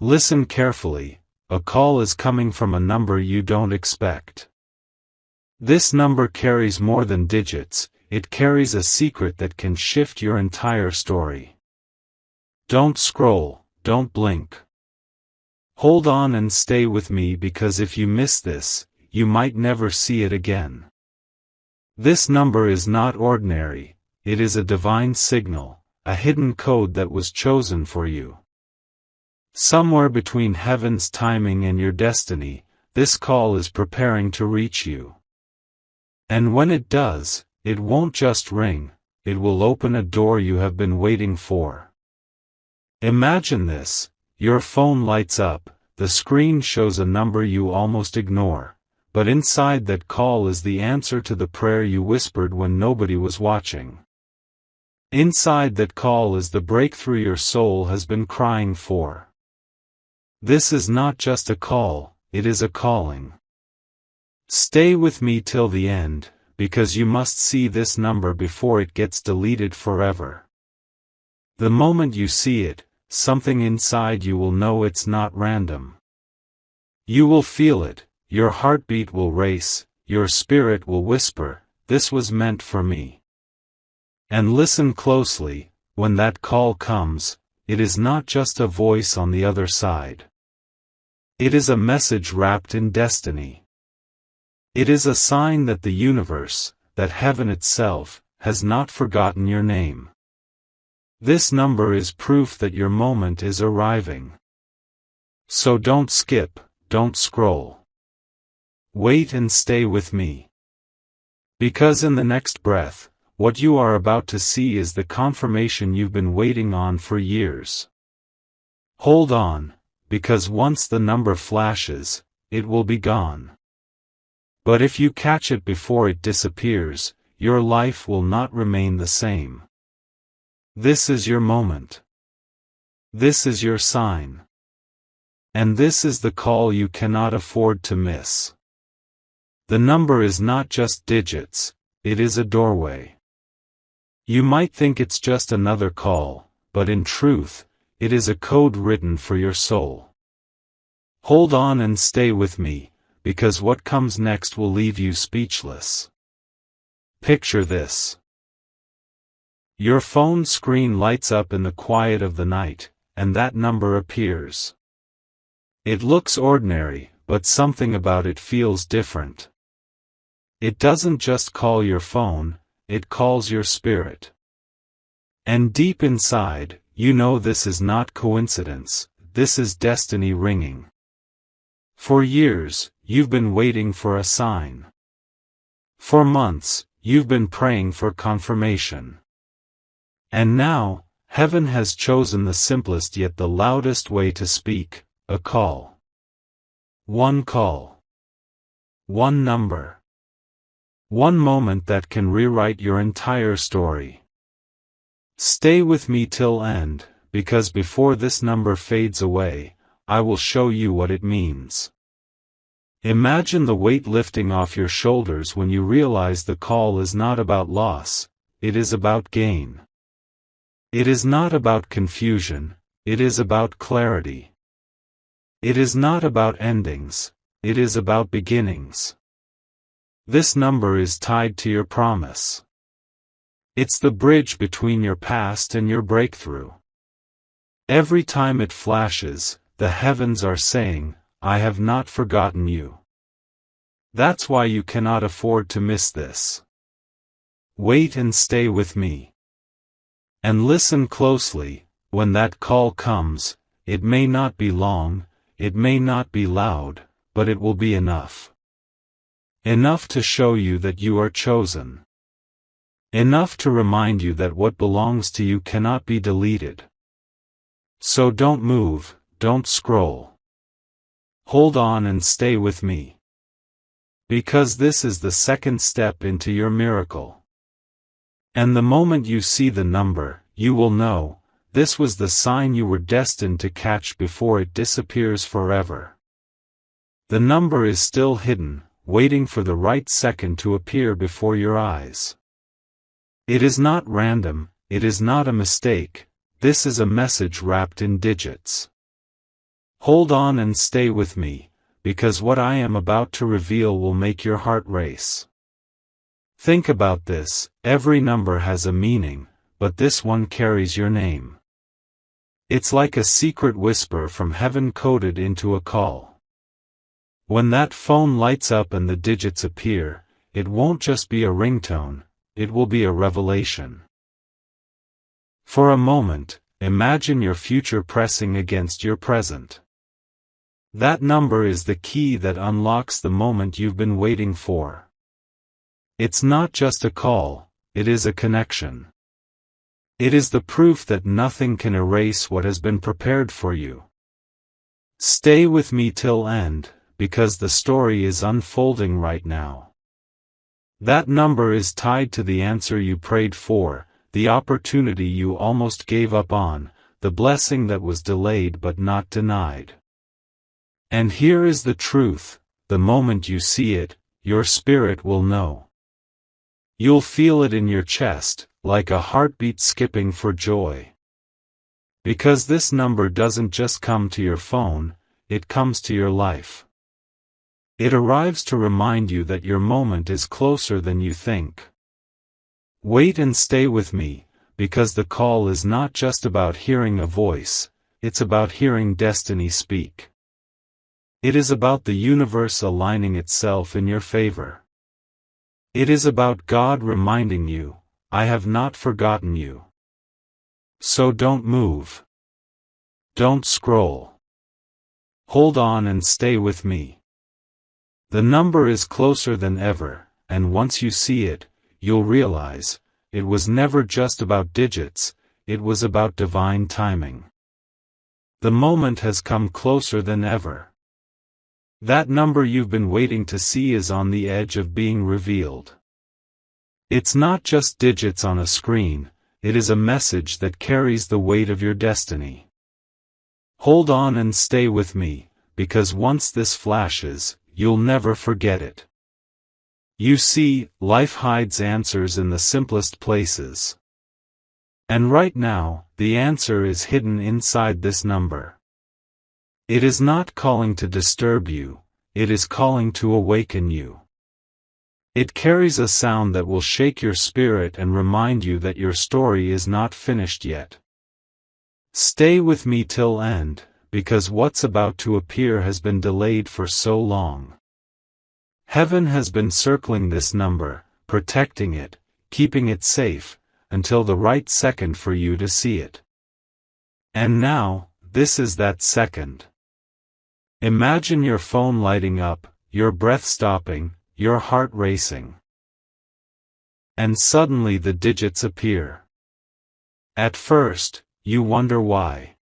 Listen carefully, a call is coming from a number you don't expect. This number carries more than digits, it carries a secret that can shift your entire story. Don't scroll, don't blink. Hold on and stay with me, because if you miss this, you might never see it again. This number is not ordinary, it is a divine signal, a hidden code that was chosen for you. Somewhere between heaven's timing and your destiny, this call is preparing to reach you. And when it does, it won't just ring, it will open a door you have been waiting for. Imagine this, your phone lights up, the screen shows a number you almost ignore, but inside that call is the answer to the prayer you whispered when nobody was watching. Inside that call is the breakthrough your soul has been crying for. This is not just a call, it is a calling. Stay with me till the end, because you must see this number before it gets deleted forever. The moment you see it, something inside you will know it's not random. You will feel it, your heartbeat will race, your spirit will whisper, "This was meant for me." And listen closely, when that call comes, it is not just a voice on the other side. It is a message wrapped in destiny. It is a sign that the universe, that heaven itself, has not forgotten your name. This number is proof that your moment is arriving. So don't skip, don't scroll. Wait and stay with me. Because in the next breath, what you are about to see is the confirmation you've been waiting on for years. Hold on, because once the number flashes, it will be gone. But if you catch it before it disappears, your life will not remain the same. This is your moment. This is your sign. And this is the call you cannot afford to miss. The number is not just digits, it is a doorway. You might think it's just another call, but in truth, it is a code written for your soul. Hold on and stay with me, because what comes next will leave you speechless. Picture this. Your phone screen lights up in the quiet of the night, and that number appears. It looks ordinary, but something about it feels different. It doesn't just call your phone, it calls your spirit. And deep inside, you know this is not coincidence, this is destiny ringing. For years, you've been waiting for a sign. For months, you've been praying for confirmation. And now, heaven has chosen the simplest yet the loudest way to speak, a call. One call. One number. One moment that can rewrite your entire story. Stay with me till end, because before this number fades away, I will show you what it means. Imagine the weight lifting off your shoulders when you realize the call is not about loss, it is about gain. It is not about confusion, it is about clarity. It is not about endings, it is about beginnings. This number is tied to your promise. It's the bridge between your past and your breakthrough. Every time it flashes, the heavens are saying, "I have not forgotten you." That's why you cannot afford to miss this. Wait and stay with me. And listen closely, when that call comes, it may not be long, it may not be loud, but it will be enough. Enough to show you that you are chosen. Enough to remind you that what belongs to you cannot be deleted. So don't move, don't scroll. Hold on and stay with me. Because this is the second step into your miracle. And the moment you see the number, you will know, this was the sign you were destined to catch before it disappears forever. The number is still hidden, waiting for the right second to appear before your eyes. It is not random, it is not a mistake, this is a message wrapped in digits. Hold on and stay with me, because what I am about to reveal will make your heart race. Think about this, every number has a meaning, but this one carries your name. It's like a secret whisper from heaven coded into a call. When that phone lights up and the digits appear, it won't just be a ringtone, it will be a revelation. For a moment, imagine your future pressing against your present. That number is the key that unlocks the moment you've been waiting for. It's not just a call, it is a connection. It is the proof that nothing can erase what has been prepared for you. Stay with me till end, because the story is unfolding right now. That number is tied to the answer you prayed for, the opportunity you almost gave up on, the blessing that was delayed but not denied. And here is the truth, the moment you see it, your spirit will know. You'll feel it in your chest, like a heartbeat skipping for joy. Because this number doesn't just come to your phone, it comes to your life. It arrives to remind you that your moment is closer than you think. Wait and stay with me, because the call is not just about hearing a voice, it's about hearing destiny speak. It is about the universe aligning itself in your favor. It is about God reminding you, I have not forgotten you. So don't move. Don't scroll. Hold on and stay with me. The number is closer than ever, and once you see it, you'll realize, it was never just about digits, it was about divine timing. The moment has come closer than ever. That number you've been waiting to see is on the edge of being revealed. It's not just digits on a screen, it is a message that carries the weight of your destiny. Hold on and stay with me, because once this flashes, you'll never forget it. You see, life hides answers in the simplest places. And right now, the answer is hidden inside this number. It is not calling to disturb you, it is calling to awaken you. It carries a sound that will shake your spirit and remind you that your story is not finished yet. Stay with me till end, because what's about to appear has been delayed for so long. Heaven has been circling this number, protecting it, keeping it safe, until the right second for you to see it. And now, this is that second. Imagine your phone lighting up, your breath stopping, your heart racing. And suddenly the digits appear. At first, you wonder why.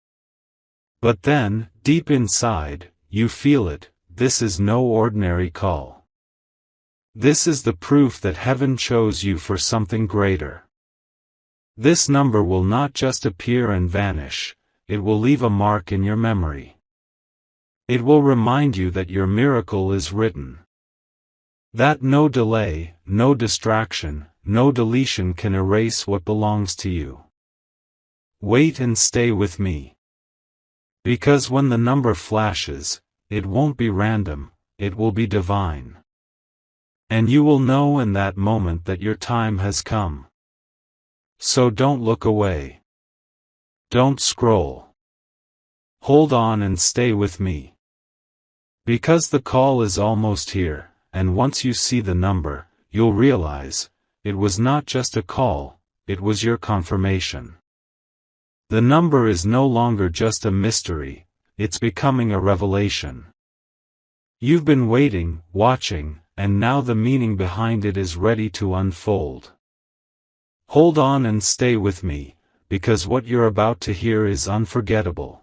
But then, deep inside, you feel it, this is no ordinary call. This is the proof that heaven chose you for something greater. This number will not just appear and vanish, it will leave a mark in your memory. It will remind you that your miracle is written. That no delay, no distraction, no deletion can erase what belongs to you. Wait and stay with me. Because when the number flashes, it won't be random, it will be divine. And you will know in that moment that your time has come. So don't look away. Don't scroll. Hold on and stay with me. Because the call is almost here, and once you see the number, you'll realize, it was not just a call, it was your confirmation. The number is no longer just a mystery, it's becoming a revelation. You've been waiting, watching, and now the meaning behind it is ready to unfold. Hold on and stay with me, because what you're about to hear is unforgettable.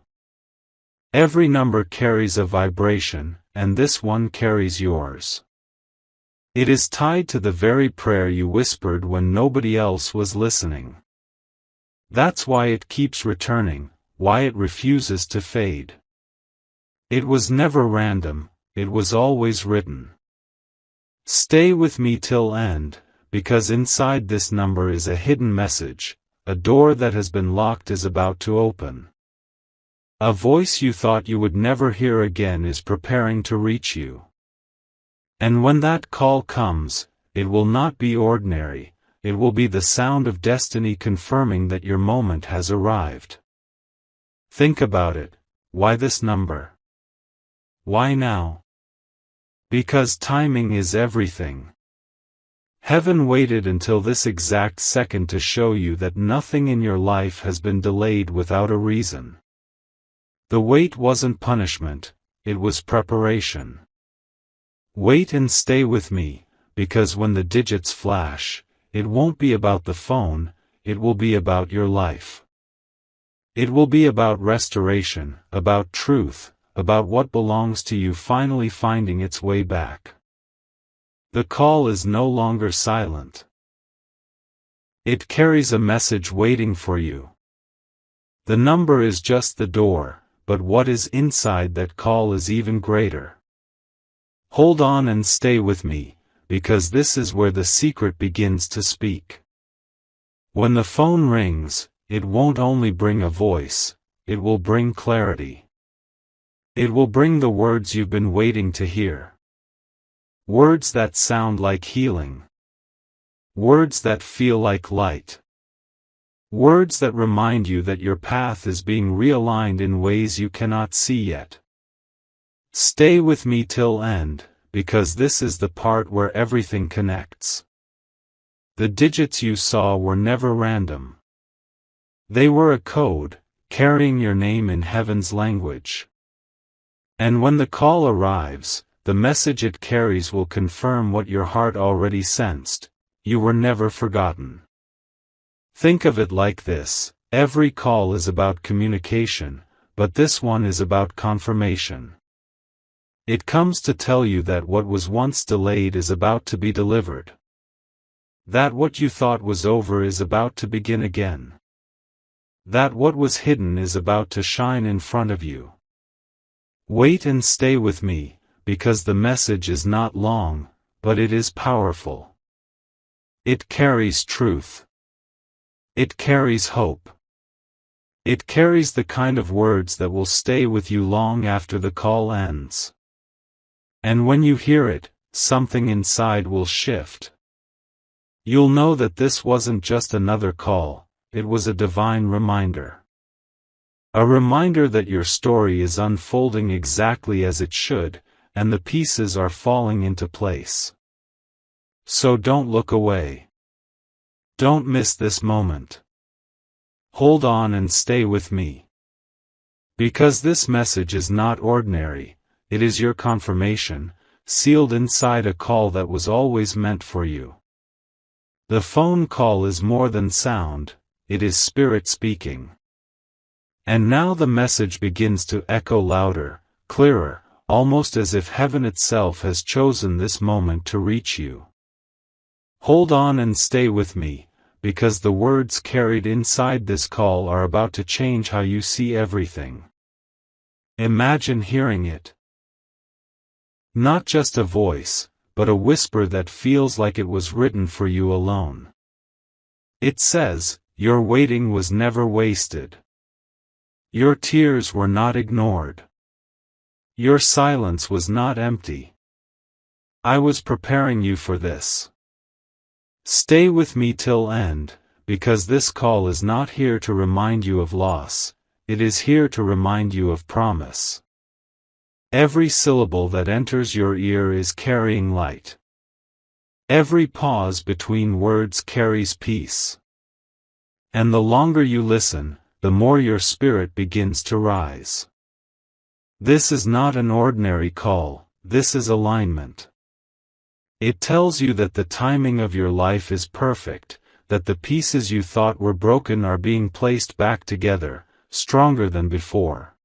Every number carries a vibration, and this one carries yours. It is tied to the very prayer you whispered when nobody else was listening. That's why it keeps returning, why it refuses to fade. It was never random, it was always written. Stay with me till end, because inside this number is a hidden message, a door that has been locked is about to open. A voice you thought you would never hear again is preparing to reach you. And when that call comes, it will not be ordinary, it will be the sound of destiny confirming that your moment has arrived. Think about it. Why this number? Why now? Because timing is everything. Heaven waited until this exact second to show you that nothing in your life has been delayed without a reason. The wait wasn't punishment, it was preparation. Wait and stay with me, because when the digits flash, it won't be about the phone, it will be about your life. It will be about restoration, about truth, about what belongs to you finally finding its way back. The call is no longer silent. It carries a message waiting for you. The number is just the door, but what is inside that call is even greater. Hold on and stay with me, because this is where the secret begins to speak. When the phone rings, it won't only bring a voice, it will bring clarity. It will bring the words you've been waiting to hear. Words that sound like healing. Words that feel like light. Words that remind you that your path is being realigned in ways you cannot see yet. Stay with me till end, because this is the part where everything connects. The digits you saw were never random. They were a code, carrying your name in heaven's language. And when the call arrives, the message it carries will confirm what your heart already sensed: you were never forgotten. Think of it like this: every call is about communication, but this one is about confirmation. It comes to tell you that what was once delayed is about to be delivered. That what you thought was over is about to begin again. That what was hidden is about to shine in front of you. Wait and stay with me, because the message is not long, but it is powerful. It carries truth. It carries hope. It carries the kind of words that will stay with you long after the call ends. And when you hear it, something inside will shift. You'll know that this wasn't just another call, it was a divine reminder. A reminder that your story is unfolding exactly as it should, and the pieces are falling into place. So don't look away. Don't miss this moment. Hold on and stay with me. Because this message is not ordinary, it is your confirmation, sealed inside a call that was always meant for you. The phone call is more than sound, it is spirit speaking. And now the message begins to echo louder, clearer, almost as if heaven itself has chosen this moment to reach you. Hold on and stay with me, because the words carried inside this call are about to change how you see everything. Imagine hearing it. Not just a voice, but a whisper that feels like it was written for you alone. It says, "Your waiting was never wasted. Your tears were not ignored. Your silence was not empty. I was preparing you for this. Stay with me till end, because this call is not here to remind you of loss, it is here to remind you of promise." Every syllable that enters your ear is carrying light. Every pause between words carries peace. And the longer you listen, the more your spirit begins to rise. This is not an ordinary call, this is alignment. It tells you that the timing of your life is perfect, that the pieces you thought were broken are being placed back together, stronger than before.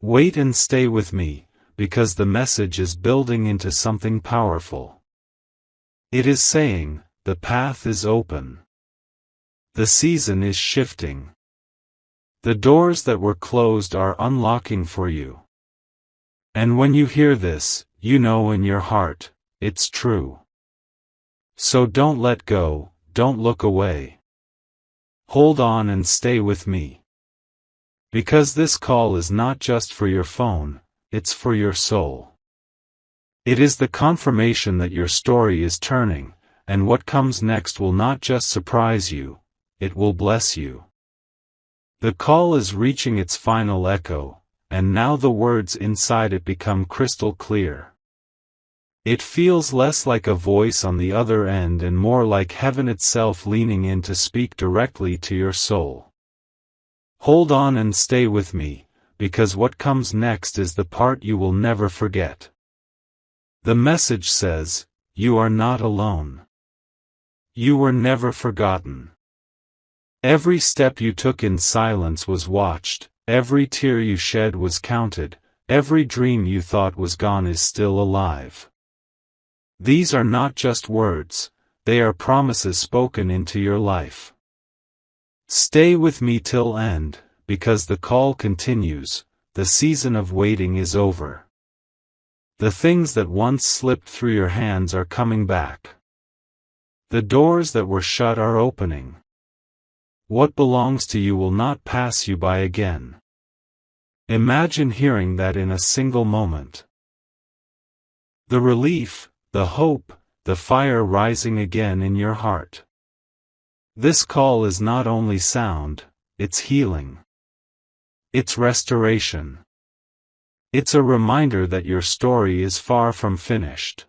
Wait and stay with me, because the message is building into something powerful. It is saying, the path is open. The season is shifting. The doors that were closed are unlocking for you. And when you hear this, you know in your heart, it's true. So don't let go, don't look away. Hold on and stay with me. Because this call is not just for your phone, it's for your soul. It is the confirmation that your story is turning, and what comes next will not just surprise you, it will bless you. The call is reaching its final echo, and now the words inside it become crystal clear. It feels less like a voice on the other end and more like heaven itself leaning in to speak directly to your soul. Hold on and stay with me, because what comes next is the part you will never forget. The message says, you are not alone. You were never forgotten. Every step you took in silence was watched, every tear you shed was counted, every dream you thought was gone is still alive. These are not just words, they are promises spoken into your life. Stay with me till end, because the call continues, the season of waiting is over. The things that once slipped through your hands are coming back. The doors that were shut are opening. What belongs to you will not pass you by again. Imagine hearing that in a single moment. The relief, the hope, the fire rising again in your heart. This call is not only sound, it's healing. It's restoration. It's a reminder that your story is far from finished.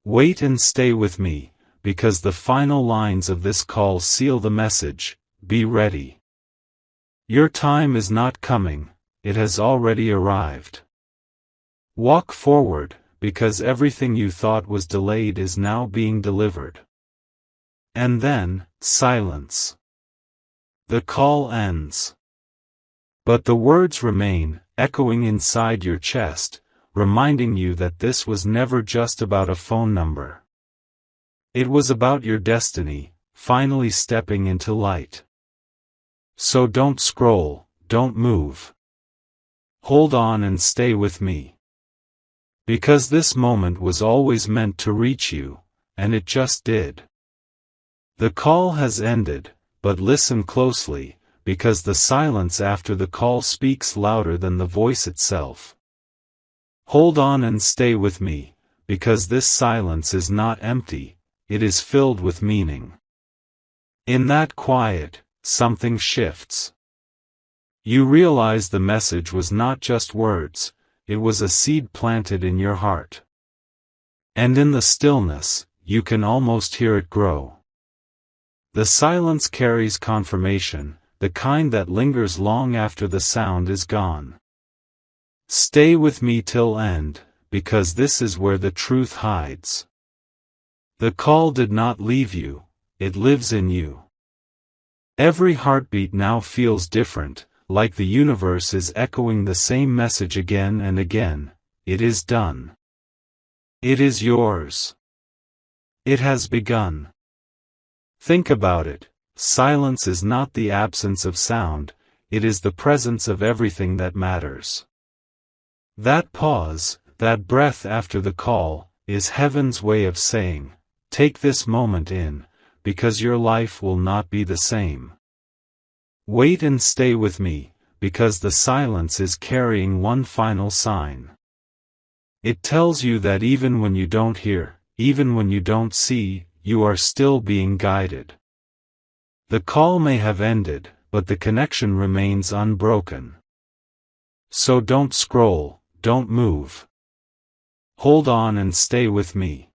Wait and stay with me, because the final lines of this call seal the message, be ready. Your time is not coming, it has already arrived. Walk forward, because everything you thought was delayed is now being delivered. And then, silence. The call ends. But the words remain, echoing inside your chest, reminding you that this was never just about a phone number. It was about your destiny, finally stepping into light. So don't scroll, don't move. Hold on and stay with me. Because this moment was always meant to reach you, and it just did. The call has ended, but listen closely, because the silence after the call speaks louder than the voice itself. Hold on and stay with me, because this silence is not empty, it is filled with meaning. In that quiet, something shifts. You realize the message was not just words, it was a seed planted in your heart. And in the stillness, you can almost hear it grow. The silence carries confirmation, the kind that lingers long after the sound is gone. Stay with me till end, because this is where the truth hides. The call did not leave you, it lives in you. Every heartbeat now feels different, like the universe is echoing the same message again and again, it is done. It is yours. It has begun. Think about it, silence is not the absence of sound, it is the presence of everything that matters. That pause, that breath after the call, is heaven's way of saying, take this moment in, because your life will not be the same. Wait and stay with me, because the silence is carrying one final sign. It tells you that even when you don't hear, even when you don't see, you are still being guided. The call may have ended, but the connection remains unbroken. So don't scroll, don't move. Hold on and stay with me.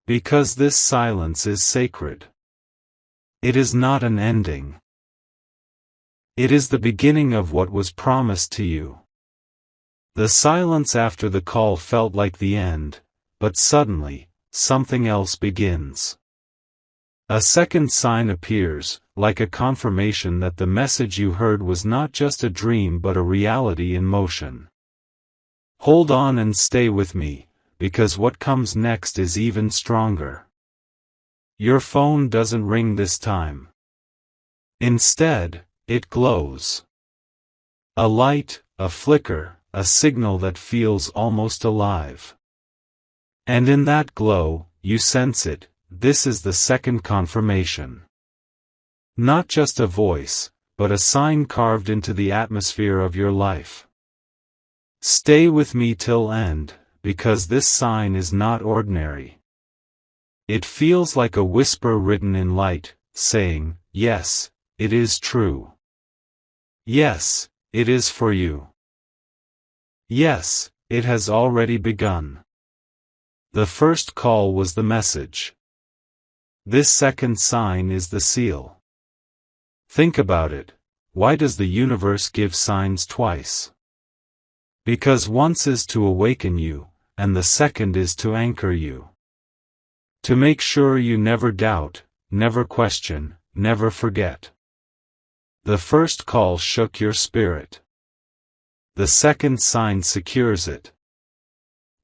Because this silence is sacred. It is not an ending. It is the beginning of what was promised to you. The silence after the call felt like the end, but suddenly, something else begins. A second sign appears, like a confirmation that the message you heard was not just a dream but a reality in motion. Hold on and stay with me, because what comes next is even stronger. Your phone doesn't ring this time. Instead, it glows. A light, a flicker, a signal that feels almost alive. And in that glow, you sense it, this is the second confirmation. Not just a voice, but a sign carved into the atmosphere of your life. Stay with me till end, because this sign is not ordinary. It feels like a whisper written in light, saying, yes, it is true. Yes, it is for you. Yes, it has already begun. The first call was the message. This second sign is the seal. Think about it. Why does the universe give signs twice? Because once is to awaken you, and the second is to anchor you. To make sure you never doubt, never question, never forget. The first call shook your spirit. The second sign secures it.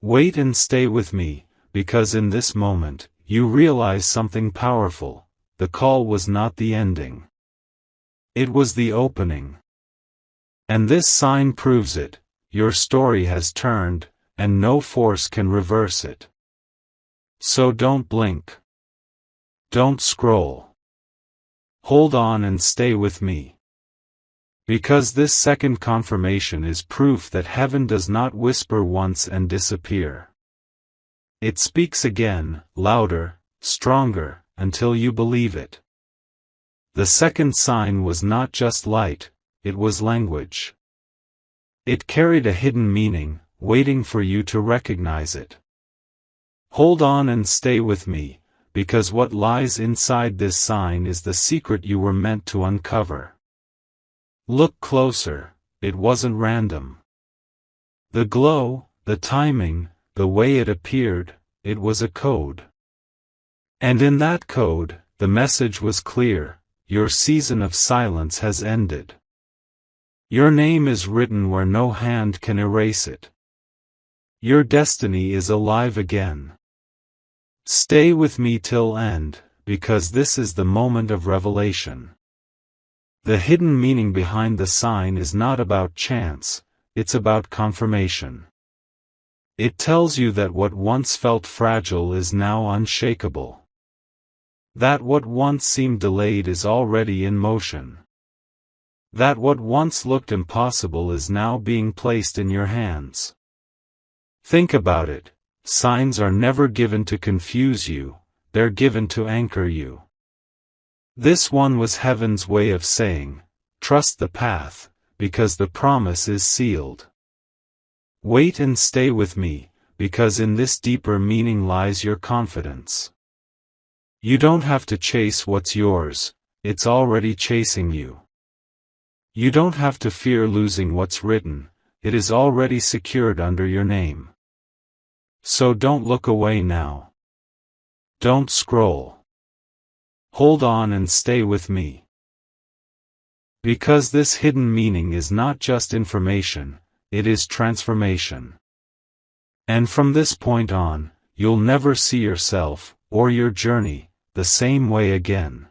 Wait and stay with me, because in this moment, you realize something powerful. The call was not the ending. It was the opening. And this sign proves it. Your story has turned, and no force can reverse it. So don't blink. Don't scroll. Hold on and stay with me. Because this second confirmation is proof that heaven does not whisper once and disappear. It speaks again, louder, stronger, until you believe it. The second sign was not just light, it was language. It carried a hidden meaning, waiting for you to recognize it. Hold on and stay with me, because what lies inside this sign is the secret you were meant to uncover. Look closer, it wasn't random. The glow, the timing, the way it appeared, it was a code. And in that code, the message was clear: your season of silence has ended. Your name is written where no hand can erase it. Your destiny is alive again. Stay with me till end, because this is the moment of revelation. The hidden meaning behind the sign is not about chance, it's about confirmation. It tells you that what once felt fragile is now unshakable. That what once seemed delayed is already in motion. That what once looked impossible is now being placed in your hands. Think about it. Signs are never given to confuse you, they're given to anchor you. This one was heaven's way of saying, trust the path, because the promise is sealed. Wait and stay with me, because in this deeper meaning lies your confidence. You don't have to chase what's yours, it's already chasing you. You don't have to fear losing what's written, it is already secured under your name. So don't look away now. Don't scroll. Hold on and stay with me. Because this hidden meaning is not just information, it is transformation. And from this point on, you'll never see yourself, or your journey, the same way again.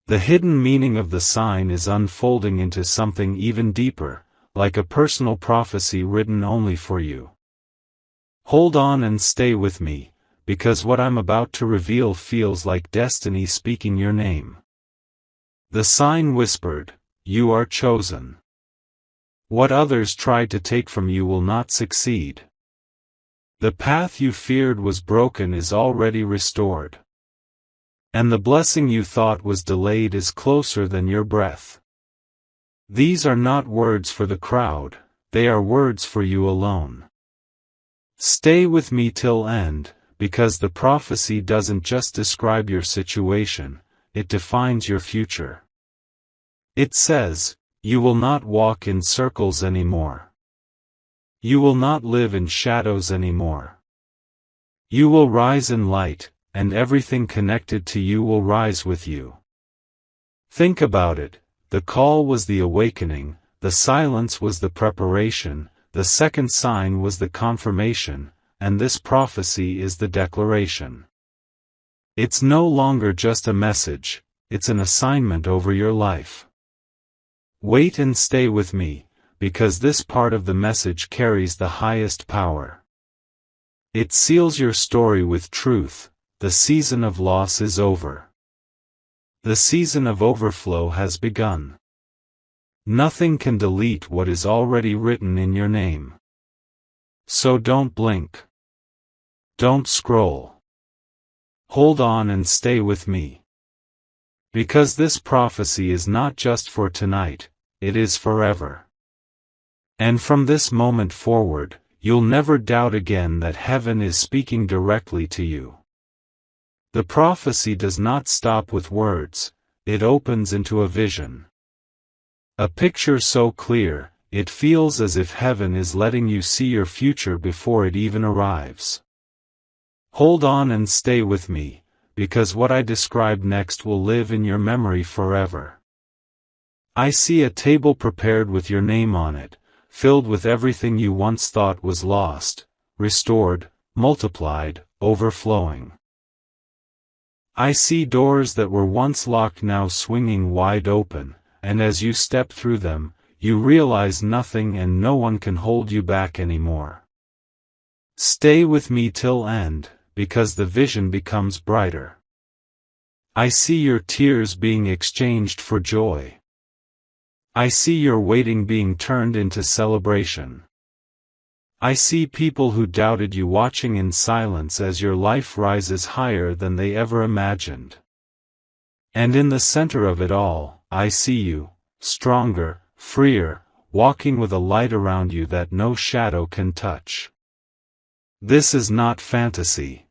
The hidden meaning of the sign is unfolding into something even deeper, like a personal prophecy written only for you. Hold on and stay with me, because what I'm about to reveal feels like destiny speaking your name. The sign whispered, you are chosen. What others tried to take from you will not succeed. The path you feared was broken is already restored. And the blessing you thought was delayed is closer than your breath. These are not words for the crowd, they are words for you alone. Stay with me till end, because the prophecy doesn't just describe your situation, it defines your future. It says, you will not walk in circles anymore. You will not live in shadows anymore. You will rise in light, and everything connected to you will rise with you. Think about it, the call was the awakening, the silence was the preparation, the second sign was the confirmation, and this prophecy is the declaration. It's no longer just a message, it's an assignment over your life. Wait and stay with me, because this part of the message carries the highest power. It seals your story with truth. The season of loss is over. The season of overflow has begun. Nothing can delete what is already written in your name. So don't blink. Don't scroll. Hold on and stay with me. Because this prophecy is not just for tonight, it is forever. And from this moment forward, you'll never doubt again that heaven is speaking directly to you. The prophecy does not stop with words, it opens into a vision. A picture so clear, it feels as if heaven is letting you see your future before it even arrives. Hold on and stay with me, because what I describe next will live in your memory forever. I see a table prepared with your name on it, filled with everything you once thought was lost, restored, multiplied, overflowing. I see doors that were once locked now swinging wide open, and as you step through them, you realize nothing and no one can hold you back anymore. Stay with me till end, because the vision becomes brighter. I see your tears being exchanged for joy. I see your waiting being turned into celebration. I see people who doubted you watching in silence as your life rises higher than they ever imagined. And in the center of it all, I see you, stronger, freer, walking with a light around you that no shadow can touch. This is not fantasy.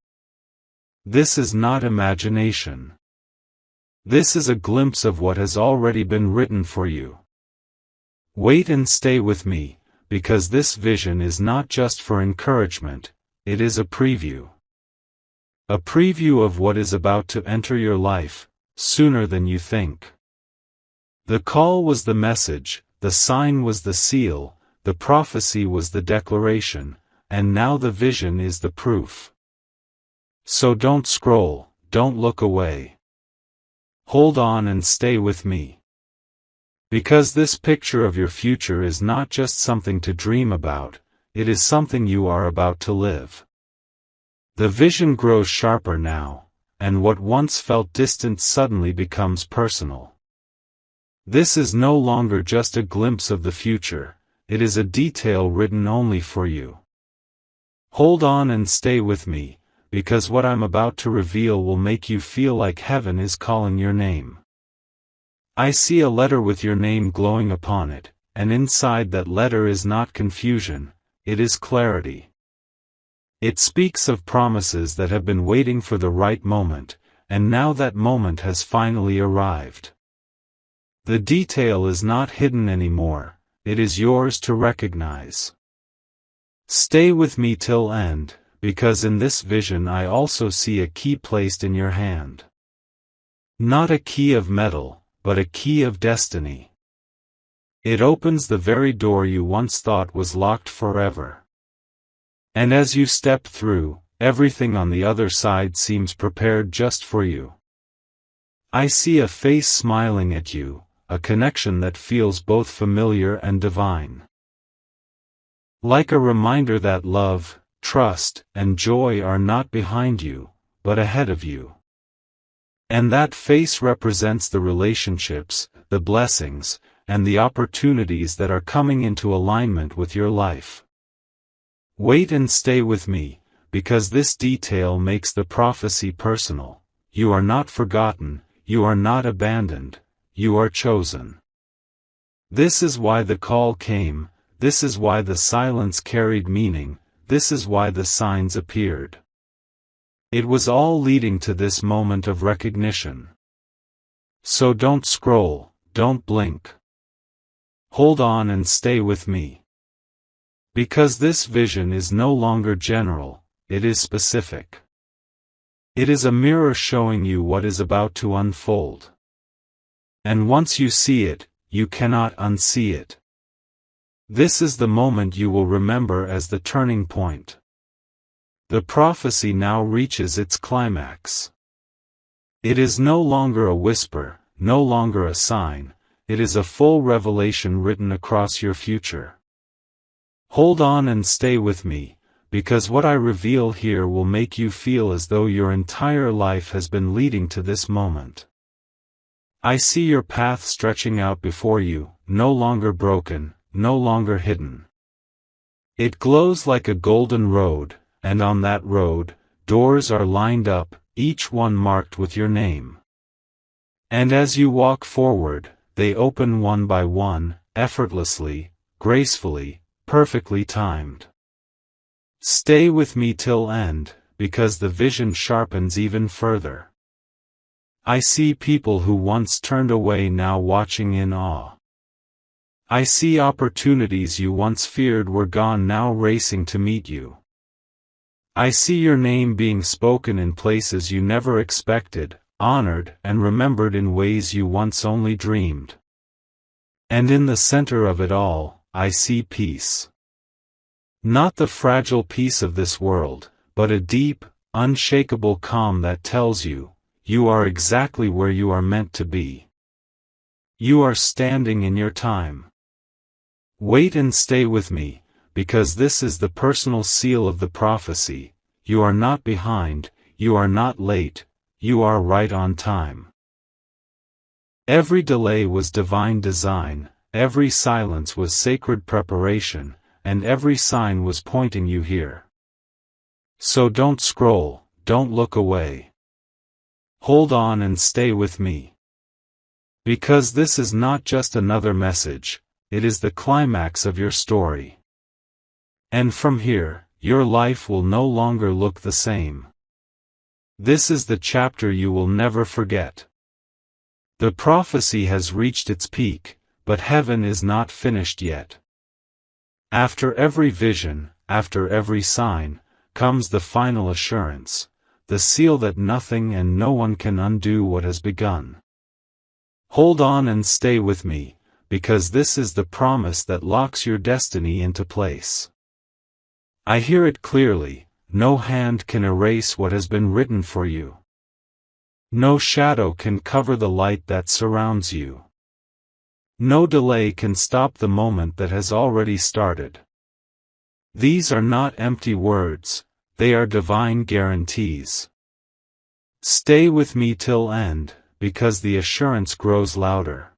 This is not imagination. This is a glimpse of what has already been written for you. Wait and stay with me, because this vision is not just for encouragement, it is a preview. A preview of what is about to enter your life, sooner than you think. The call was the message, the sign was the seal, the prophecy was the declaration, and now the vision is the proof. So don't scroll, don't look away. Hold on and stay with me. Because this picture of your future is not just something to dream about, it is something you are about to live. The vision grows sharper now, and what once felt distant suddenly becomes personal. This is no longer just a glimpse of the future, it is a detail written only for you. Hold on and stay with me, because what I'm about to reveal will make you feel like heaven is calling your name. I see a letter with your name glowing upon it, and inside that letter is not confusion, it is clarity. It speaks of promises that have been waiting for the right moment, and now that moment has finally arrived. The detail is not hidden anymore, it is yours to recognize. Stay with me till end, because in this vision I also see a key placed in your hand. Not a key of metal, but a key of destiny. It opens the very door you once thought was locked forever. And as you step through, everything on the other side seems prepared just for you. I see a face smiling at you, a connection that feels both familiar and divine. Like a reminder that love, trust, and joy are not behind you, but ahead of you. And that face represents the relationships, the blessings, and the opportunities that are coming into alignment with your life. Wait and stay with me, because this detail makes the prophecy personal. You are not forgotten, you are not abandoned, you are chosen. This is why the call came, this is why the silence carried meaning, this is why the signs appeared. It was all leading to this moment of recognition. So don't scroll, don't blink. Hold on and stay with me. Because this vision is no longer general, it is specific. It is a mirror showing you what is about to unfold. And once you see it, you cannot unsee it. This is the moment you will remember as the turning point. The prophecy now reaches its climax. It is no longer a whisper, no longer a sign, it is a full revelation written across your future. Hold on and stay with me, because what I reveal here will make you feel as though your entire life has been leading to this moment. I see your path stretching out before you, no longer broken, no longer hidden. It glows like a golden road, and on that road, doors are lined up, each one marked with your name. And as you walk forward, they open one by one, effortlessly, gracefully, perfectly timed. Stay with me till end, because the vision sharpens even further. I see people who once turned away now watching in awe. I see opportunities you once feared were gone now racing to meet you. I see your name being spoken in places you never expected, honored and remembered in ways you once only dreamed. And in the center of it all, I see peace. Not the fragile peace of this world, but a deep, unshakable calm that tells you, you are exactly where you are meant to be. You are standing in your time. Wait and stay with me, because this is the personal seal of the prophecy. You are not behind, you are not late, you are right on time. Every delay was divine design, every silence was sacred preparation, and every sign was pointing you here. So don't scroll, don't look away. Hold on and stay with me. Because this is not just another message, it is the climax of your story. And from here, your life will no longer look the same. This is the chapter you will never forget. The prophecy has reached its peak, but heaven is not finished yet. After every vision, after every sign, comes the final assurance, the seal that nothing and no one can undo what has begun. Hold on and stay with me, because this is the promise that locks your destiny into place. I hear it clearly, no hand can erase what has been written for you. No shadow can cover the light that surrounds you. No delay can stop the moment that has already started. These are not empty words, they are divine guarantees. Stay with me till end, because the assurance grows louder.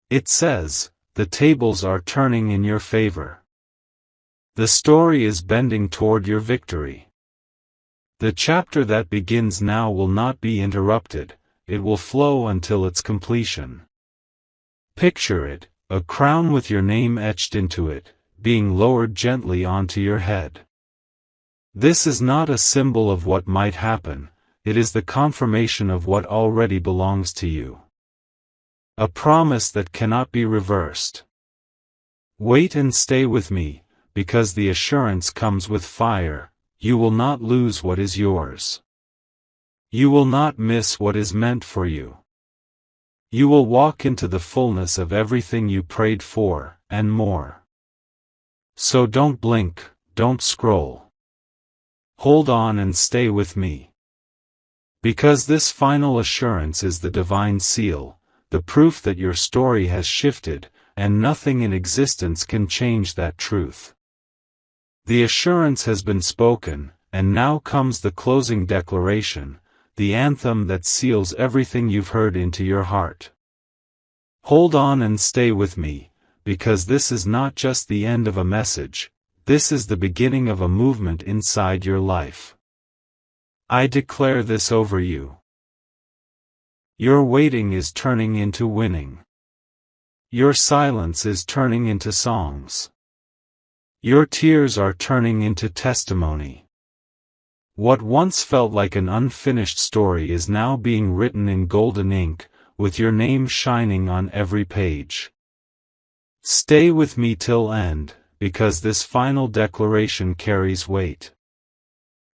It says, the tables are turning in your favor. The story is bending toward your victory. The chapter that begins now will not be interrupted, it will flow until its completion. Picture it, a crown with your name etched into it, being lowered gently onto your head. This is not a symbol of what might happen, it is the confirmation of what already belongs to you. A promise that cannot be reversed. Wait and stay with me, because the assurance comes with fire, you will not lose what is yours. You will not miss what is meant for you. You will walk into the fullness of everything you prayed for, and more. So don't blink, don't scroll. Hold on and stay with me. Because this final assurance is the divine seal, the proof that your story has shifted, and nothing in existence can change that truth. The assurance has been spoken, and now comes the closing declaration, the anthem that seals everything you've heard into your heart. Hold on and stay with me, because this is not just the end of a message, this is the beginning of a movement inside your life. I declare this over you. Your waiting is turning into winning. Your silence is turning into songs. Your tears are turning into testimony. What once felt like an unfinished story is now being written in golden ink, with your name shining on every page. Stay with me till end, because this final declaration carries weight.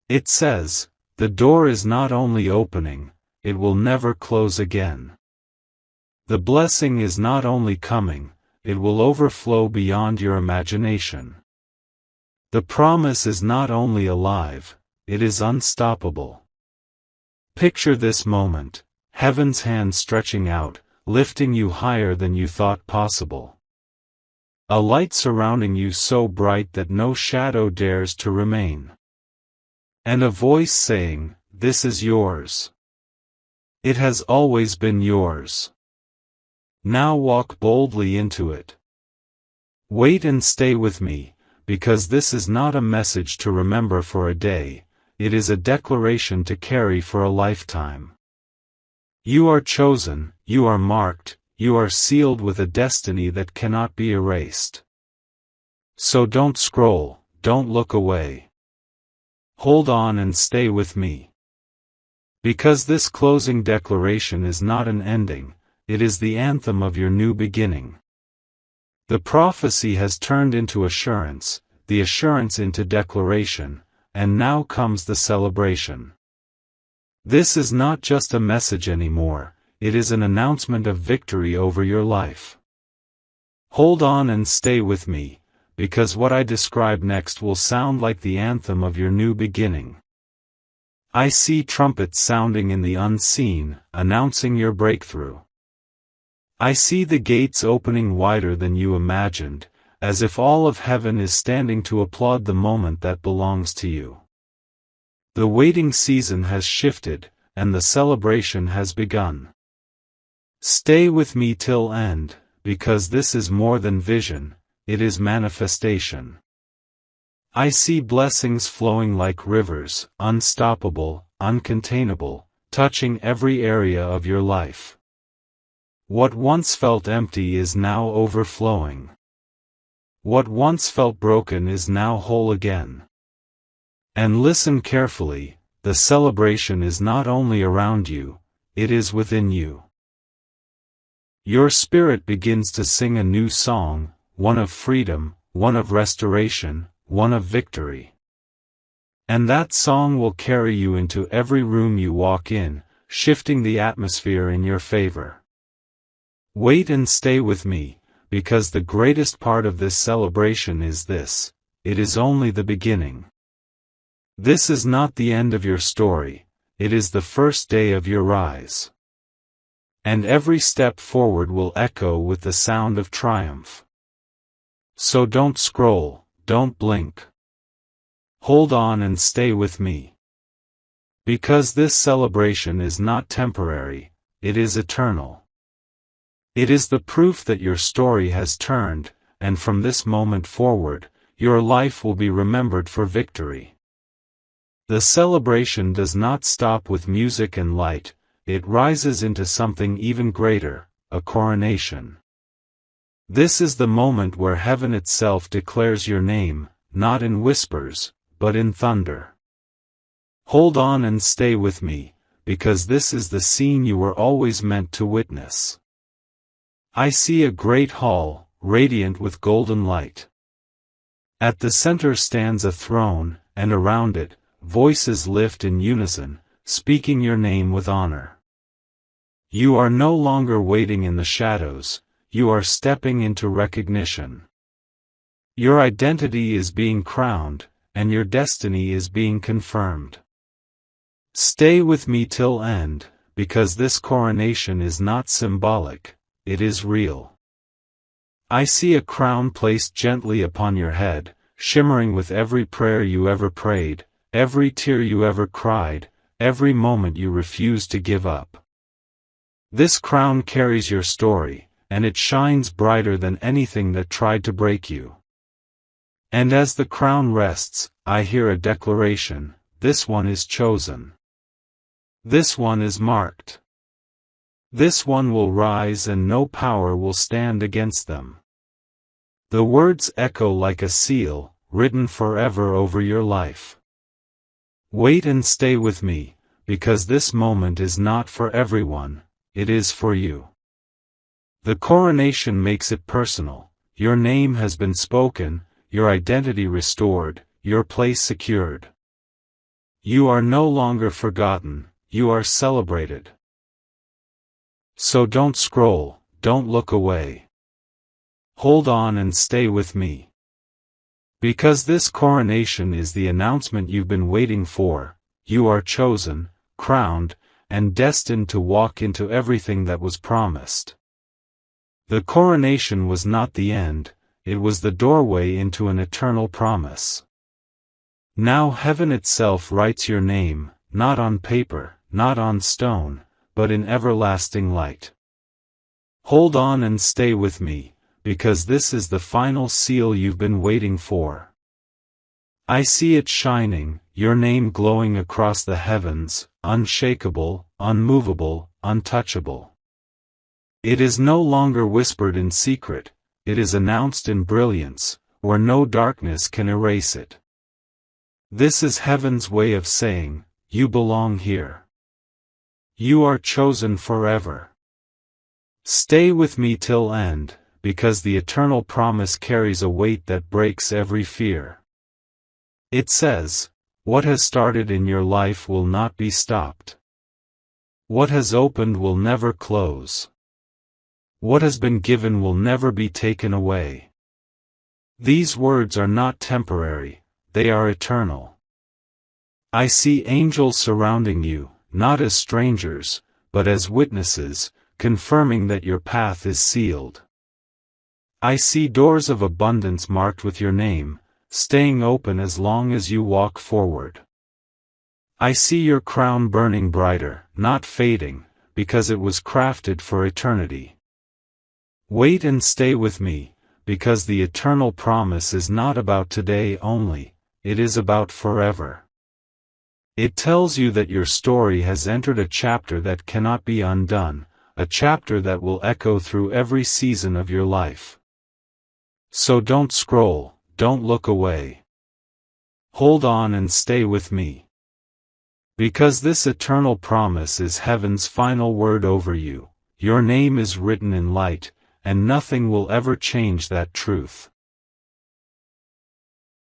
It says, the door is not only opening, it will never close again. The blessing is not only coming, it will overflow beyond your imagination. The promise is not only alive, it is unstoppable. Picture this moment, heaven's hand stretching out, lifting you higher than you thought possible. A light surrounding you so bright that no shadow dares to remain. And a voice saying, this is yours. It has always been yours. Now walk boldly into it. Wait and stay with me, because this is not a message to remember for a day, it is a declaration to carry for a lifetime. You are chosen, you are marked, you are sealed with a destiny that cannot be erased. So don't scroll, don't look away. Hold on and stay with me. Because this closing declaration is not an ending, it is the anthem of your new beginning. The prophecy has turned into assurance, the assurance into declaration, and now comes the celebration. This is not just a message anymore, it is an announcement of victory over your life. Hold on and stay with me, because what I describe next will sound like the anthem of your new beginning. I see trumpets sounding in the unseen, announcing your breakthrough. I see the gates opening wider than you imagined, as if all of heaven is standing to applaud the moment that belongs to you. The waiting season has shifted, and the celebration has begun. Stay with me till end, because this is more than vision, it is manifestation. I see blessings flowing like rivers, unstoppable, uncontainable, touching every area of your life. What once felt empty is now overflowing. What once felt broken is now whole again. And listen carefully, the celebration is not only around you, it is within you. Your spirit begins to sing a new song, one of freedom, one of restoration, one of victory. And that song will carry you into every room you walk in, shifting the atmosphere in your favor. Wait and stay with me, because the greatest part of this celebration is this: it is only the beginning. This is not the end of your story, it is the first day of your rise. And every step forward will echo with the sound of triumph. So don't scroll, don't blink. Hold on and stay with me. Because this celebration is not temporary, it is eternal. It is the proof that your story has turned, and from this moment forward, your life will be remembered for victory. The celebration does not stop with music and light, it rises into something even greater, a coronation. This is the moment where heaven itself declares your name, not in whispers, but in thunder. Hold on and stay with me, because this is the scene you were always meant to witness. I see a great hall, radiant with golden light. At the center stands a throne, and around it, voices lift in unison, speaking your name with honor. You are no longer waiting in the shadows, you are stepping into recognition. Your identity is being crowned, and your destiny is being confirmed. Stay with me till end, because this coronation is not symbolic, it is real. I see a crown placed gently upon your head, shimmering with every prayer you ever prayed, every tear you ever cried, every moment you refused to give up. This crown carries your story, and it shines brighter than anything that tried to break you. And as the crown rests, I hear a declaration: this one is chosen. This one is marked. This one will rise and no power will stand against them. The words echo like a seal, written forever over your life. Wait and stay with me, because this moment is not for everyone, it is for you. The coronation makes it personal, your name has been spoken, your identity restored, your place secured. You are no longer forgotten, you are celebrated. So don't scroll, don't look away. Hold on and stay with me. Because this coronation is the announcement you've been waiting for, you are chosen, crowned, and destined to walk into everything that was promised. The coronation was not the end, it was the doorway into an eternal promise. Now heaven itself writes your name, not on paper, not on stone, but in everlasting light. Hold on and stay with me, because this is the final seal you've been waiting for. I see it shining, your name glowing across the heavens, unshakable, unmovable, untouchable. It is no longer whispered in secret, it is announced in brilliance, where no darkness can erase it. This is heaven's way of saying, you belong here. You are chosen forever. Stay with me till end, because the eternal promise carries a weight that breaks every fear. It says, what has started in your life will not be stopped. What has opened will never close. What has been given will never be taken away. These words are not temporary, they are eternal. I see angels surrounding you, not as strangers, but as witnesses, confirming that your path is sealed. I see doors of abundance marked with your name, staying open as long as you walk forward. I see your crown burning brighter, not fading, because it was crafted for eternity. Wait and stay with me, because the eternal promise is not about today only, it is about forever. It tells you that your story has entered a chapter that cannot be undone, a chapter that will echo through every season of your life. So don't scroll, don't look away. Hold on and stay with me. Because this eternal promise is heaven's final word over you, your name is written in light, and nothing will ever change that truth.